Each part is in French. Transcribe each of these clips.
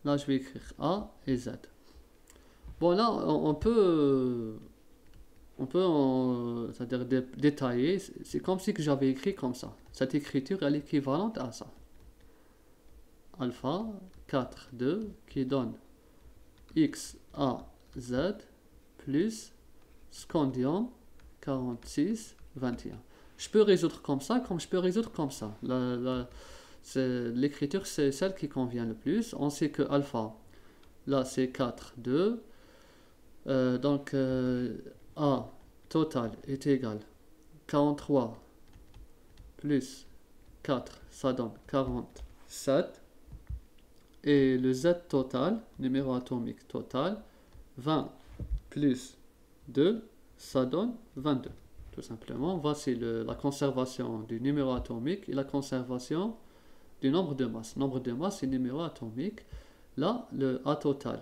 Là, je vais écrire A et Z. Bon, là, c'est-à-dire détailler. C'est comme si que j'avais écrit comme ça. Cette écriture est équivalente à ça. Alpha 4, 2 qui donne X, A, Z plus scandium 46, 21. Je peux résoudre comme ça, comme je peux résoudre comme ça. L'écriture, c'est celle qui convient le plus. On sait que alpha, là, c'est 4, 2. Donc, A total est égal 43 plus 4, ça donne 47. Et le Z total, numéro atomique total, 20 plus 2, ça donne 22. Tout simplement, voici la conservation du numéro atomique et la conservation du nombre de masse. Nombre de masse, c'est numéro atomique. Là, le A total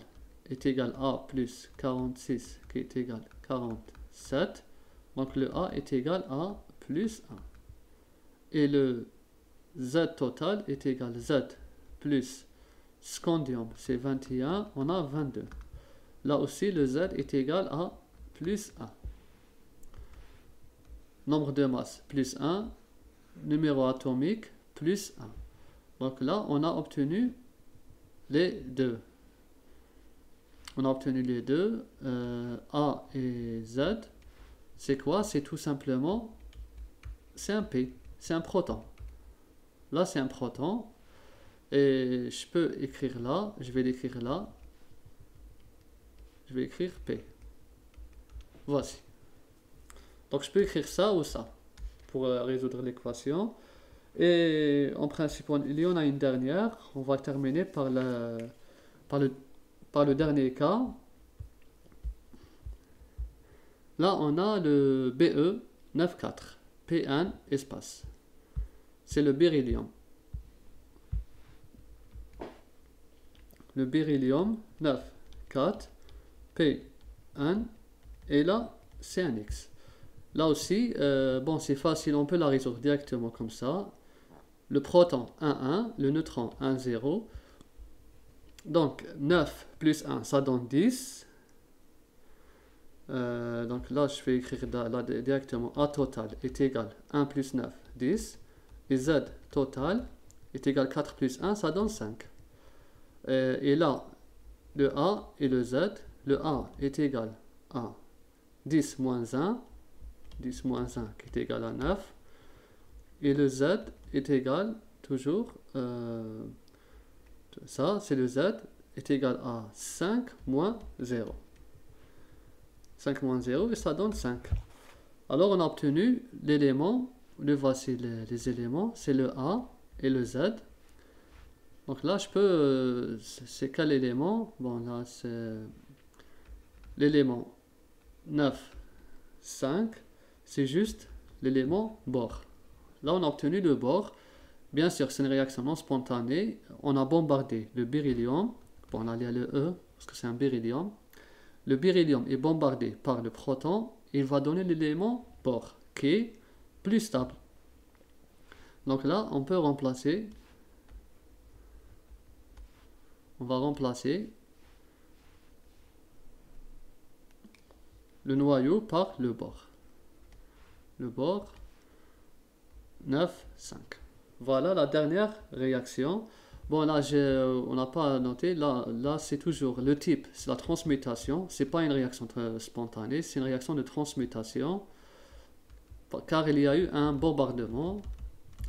est égal à plus 46 qui est égal à 47. Donc le A est égal à plus 1. Et le Z total est égal à Z plus scandium, c'est 21, on a 22. Là aussi, le Z est égal à plus 1. Nombre de masse, plus 1. Numéro atomique, plus 1. Donc là, on a obtenu les deux. On a obtenu les deux. A et Z. C'est quoi? C'est tout simplement, c'est un P. C'est un proton. Là, c'est un proton. Et je peux écrire là. Je vais l'écrire là. Je vais écrire P. Voici. Donc je peux écrire ça ou ça pour résoudre l'équation. Et en principe, il y en a une dernière. On va terminer par le dernier cas. Là, on a le BE 94. P1 espace. C'est le beryllium. Le beryllium 94 P1. Et là, c'est un X. Là aussi, bon, c'est facile, on peut la résoudre directement comme ça. Le proton 1, 1, le neutron 1, 0. Donc 9 plus 1, ça donne 10. Donc là, je vais écrire là, directement A total est égal à 1 plus 9, 10. Et Z total est égal à 4 plus 1, ça donne 5. Et là, le A et le Z, le A est égal à 10 moins 1. 10 moins 1 qui est égal à 9. Et le Z est égal toujours, ça c'est le Z est égal à 5 moins 0. 5 moins 0 et ça donne 5. Alors on a obtenu l'élément, voici les éléments, c'est le A et le Z. Donc là je peux, c'est quel élément? Bon là c'est l'élément 9, 5. C'est juste l'élément bore. Là, on a obtenu le bore. Bien sûr, c'est une réaction non spontanée. On a bombardé le beryllium. Bon, là, il y a le E, parce que c'est un beryllium. Le beryllium est bombardé par le proton. Il va donner l'élément bore, qui est plus stable. Donc là, on peut remplacer. On va remplacer le noyau par le bore. Le bore 9, 5. Voilà la dernière réaction. Bon, là, on n'a pas noté. Là c'est toujours le type, c'est la transmutation. C'est pas une réaction spontanée, c'est une réaction de transmutation. Car il y a eu un bombardement.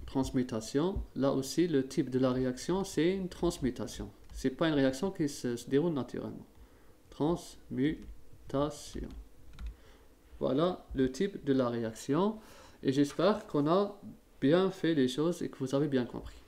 Transmutation. Là aussi, le type de la réaction, c'est une transmutation. C'est pas une réaction qui se déroule naturellement. Transmutation. Voilà le type de la réaction. Et j'espère qu'on a bien fait les choses et que vous avez bien compris.